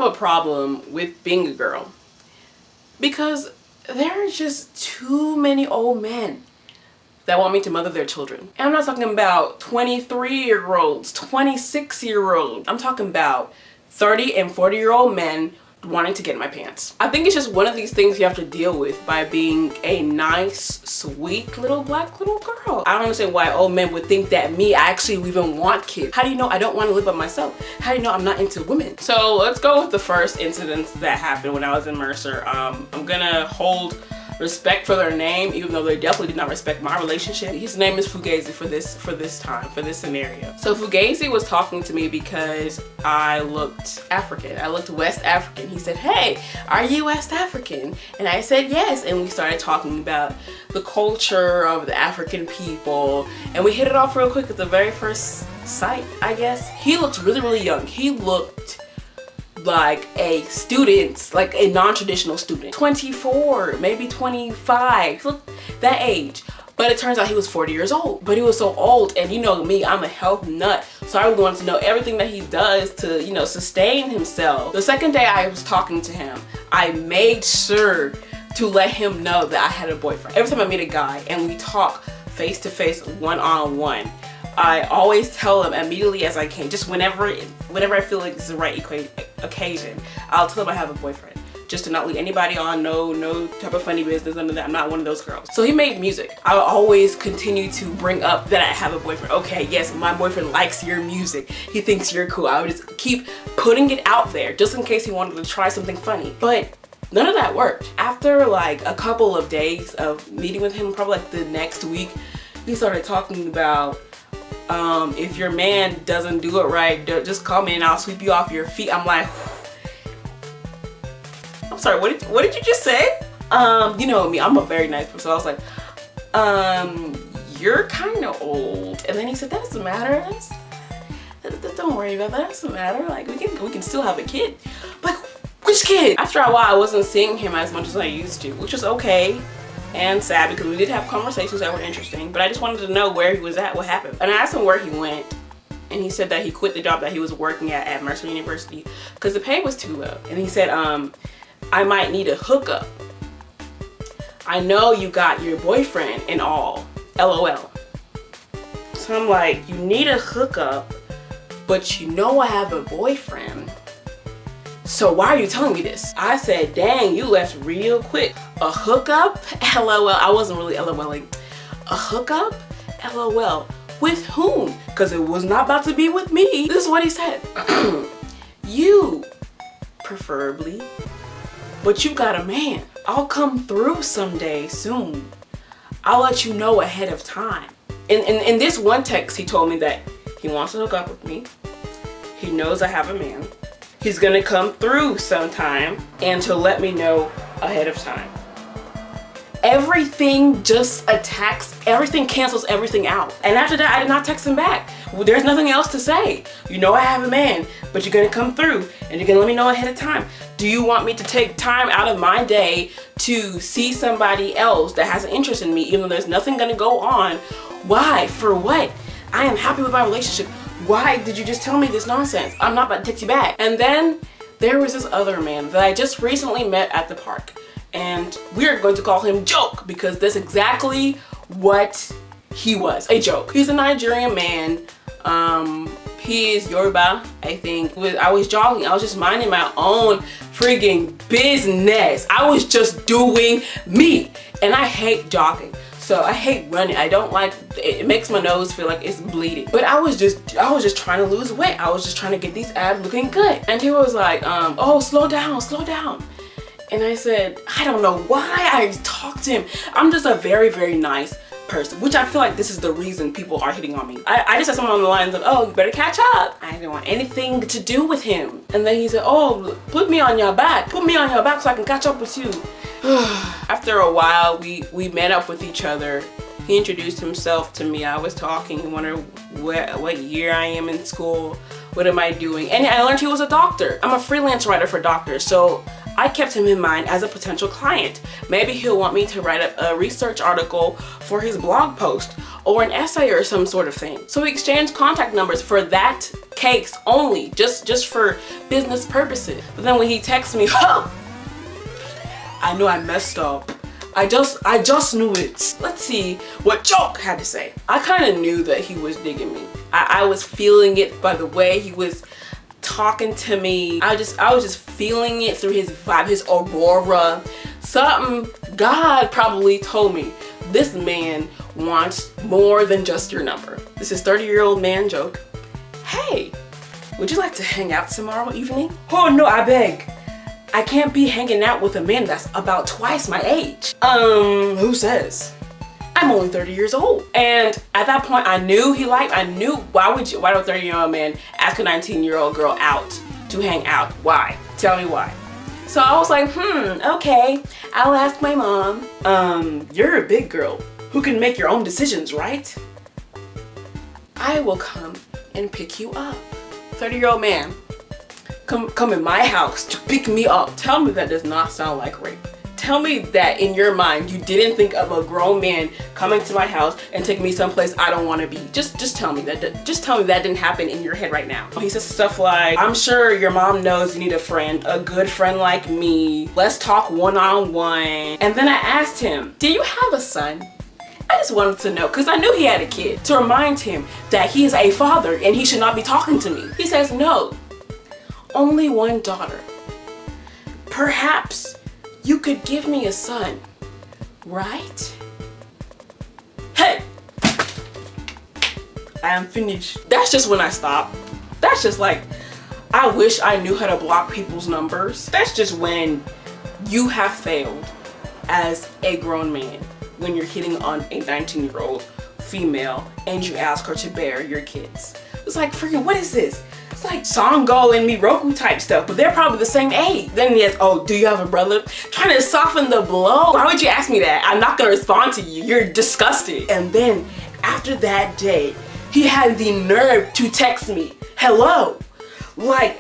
have a problem with being a girl because there are just too many old men that want me to mother their children. And I'm not talking about 23-year-olds, 26-year-olds. I'm talking about 30 and 40-year-old men wanting to get in my pants. I think it's just one of these things you have to deal with by being a nice, sweet little black little girl. I don't understand why old men would think that me, I actually even want kids. How do you know I don't want to live by myself? How do you know I'm not into women? So let's go with the first incident that happened when I was in Mercer. I'm gonna hold respect for their name, even though they definitely did not respect my relationship. His name is Fugazi for this scenario. So Fugazi was talking to me because I looked African. I looked West African. He said, "Hey, are you West African?" And I said, "Yes." And we started talking about the culture of the African people. And we hit it off real quick at the very first sight, I guess. He looked really, really young. He looked like a student, like a non-traditional student, 24, maybe 25, look, that age. But it turns out he was 40 years old. But he was so old, and you know me, I'm a health nut, so I was going to know everything that he does to, you know, sustain himself. The second day I was talking to him, I made sure to let him know that I had a boyfriend. Every time I meet a guy and we talk face to face, one-on-one, I always tell them immediately as I can, just whenever I feel like it's the right occasion, I'll tell them I have a boyfriend, just to not lead anybody on, no type of funny business, none of that. I'm not one of those girls. So he made music. I'll always continue to bring up that I have a boyfriend. Okay, yes, my boyfriend likes your music. He thinks you're cool. I would just keep putting it out there just in case he wanted to try something funny. But none of that worked. After like a couple of days of meeting with him, probably like the next week, he started talking about, if your man doesn't do it right, just call me and I'll sweep you off your feet. I'm like, I'm sorry, what did you just say? You know me, I'm a very nice person. So I was like, you're kind of old. And then he said, that doesn't matter. Don't worry about that. That doesn't matter. Like, we can still have a kid. Like, which kid? After a while, I wasn't seeing him as much as I used to, which was okay and sad because we did have conversations that were interesting, but I just wanted to know where he was at, what happened. And I asked him where he went, and he said that he quit the job that he was working at Mercer University because the pay was too low. And he said, I might need a hookup. I know you got your boyfriend and all, LOL. So I'm like, you need a hookup, but you know I have a boyfriend. So why are you telling me this? I said, dang, you left real quick. A hookup? LOL. I wasn't really LOLing. A hookup? LOL. With whom? Because it was not about to be with me. This is what he said. You, preferably. But you got a man. I'll come through someday soon. I'll let you know ahead of time. In this one text, he told me that he wants to hook up with me. He knows I have a man. He's gonna come through sometime and to let me know ahead of time. Everything just attacks, everything cancels everything out. And after that, I did not text him back. There's nothing else to say. You know I have a man, but you're gonna come through and you're gonna let me know ahead of time. Do you want me to take time out of my day to see somebody else that has an interest in me, even though there's nothing gonna go on? Why? For what? I am happy with my relationship. Why did you just tell me this nonsense? I'm not about to text you back. And then there was this other man that I just recently met at the park. And we're going to call him Joke because that's exactly what he was, a joke. He's a Nigerian man. He is Yoruba, I think. I was jogging. I was just minding my own freaking business. I was just doing me. And I hate jogging. So I hate running. I don't like it. It makes my nose feel like it's bleeding. But I was just trying to lose weight. I was just trying to get these abs looking good. And he was like, oh, slow down, slow down. And I said, I don't know why I talked to him. I'm just a very, very nice person, which I feel like this is the reason people are hitting on me. I just said something on the lines of, oh, you better catch up. I didn't want anything to do with him. And then he said, oh, put me on your back. Put me on your back so I can catch up with you. After a while, we met up with each other. He introduced himself to me. I was talking. He wondered what year I am in school. What am I doing? And I learned he was a doctor. I'm a freelance writer for doctors, so I kept him in mind as a potential client. Maybe he'll want me to write a research article for his blog post or an essay or some sort of thing. So we exchanged contact numbers for that case only, just for business purposes. But then when he texts me, I know I messed up. I just knew it. Let's see what Joke had to say. I kind of knew that he was digging me. I was feeling it by the way he was talking to me. I was just feeling it through his vibe, his aurora. Something God probably told me. This man wants more than just your number. This is 30-year-old man Joke. Hey, would you like to hang out tomorrow evening? Oh no, I beg. I can't be hanging out with a man that's about twice my age. Who says? I'm only 30 years old. And at that point, I knew why would a 30-year-old man ask a 19-year-old girl out to hang out? Why? Tell me why. So I was like, okay, I'll ask my mom. You're a big girl who can make your own decisions, right? I will come and pick you up. 30-year-old man, come in my house to pick me up. Tell me that does not sound like rape. Tell me that in your mind you didn't think of a grown man coming to my house and taking me someplace I don't want to be. Just tell me that. Just tell me that didn't happen in your head right now. He says stuff like, I'm sure your mom knows you need a friend, a good friend like me. Let's talk one-on-one. And then I asked him, do you have a son? I just wanted to know because I knew he had a kid, to remind him that he is a father and he should not be talking to me. He says no. Only one daughter. Perhaps you could give me a son, right? Hey! I am finished. That's just when I stop. That's just like, I wish I knew how to block people's numbers. That's just when you have failed as a grown man, when you're hitting on a 19-year-old female and you ask her to bear your kids. It's like, freaking, what is this? It's like Songo and Miroku type stuff, but they're probably the same age. Then he has, oh, do you have a brother? Trying to soften the blow. Why would you ask me that? I'm not gonna respond to you. You're disgusting. And then after that day, he had the nerve to text me, hello. Like,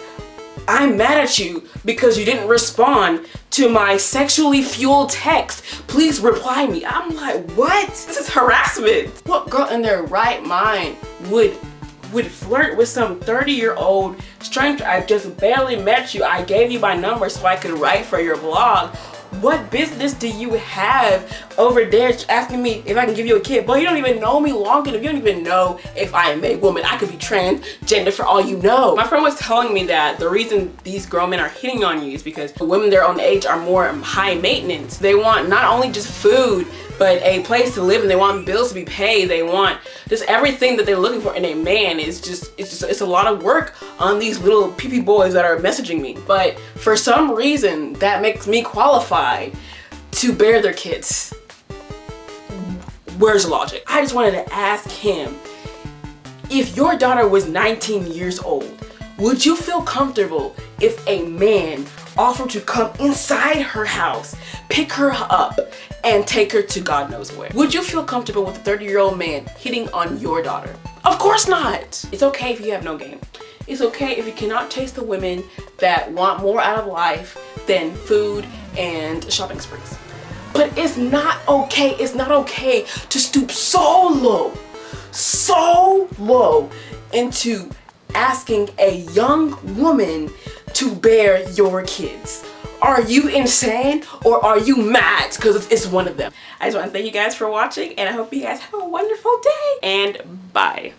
I'm mad at you because you didn't respond to my sexually fueled text. Please reply me. I'm like, what? This is harassment. What girl in their right mind would flirt with some 30-year-old stranger? I just barely met you. I gave you my number so I could write for your blog. What business do you have over there asking me if I can give you a kid? Boy, you don't even know me long enough. You don't even know if I am a woman. I could be transgender for all you know. My friend was telling me that the reason these grown men are hitting on you is because women their own age are more high maintenance. They want not only just food, but a place to live, and they want bills to be paid. They want just everything that they're looking for in a man. It's a lot of work on these little pee-pee boys that are messaging me. But for some reason, that makes me qualified to bear their kids. Where's the logic? I just wanted to ask him, if your daughter was 19 years old, would you feel comfortable if a man offered to come inside her house, pick her up, and take her to God knows where? Would you feel comfortable with a 30-year-old man hitting on your daughter? Of course not. It's okay if you have no game. It's okay if you cannot chase the women that want more out of life than food and shopping sprees. But it's not okay to stoop so low into asking a young woman to bear your kids. Are you insane or are you mad? Because it's one of them. I just want to thank you guys for watching, and I hope you guys have a wonderful day, and bye.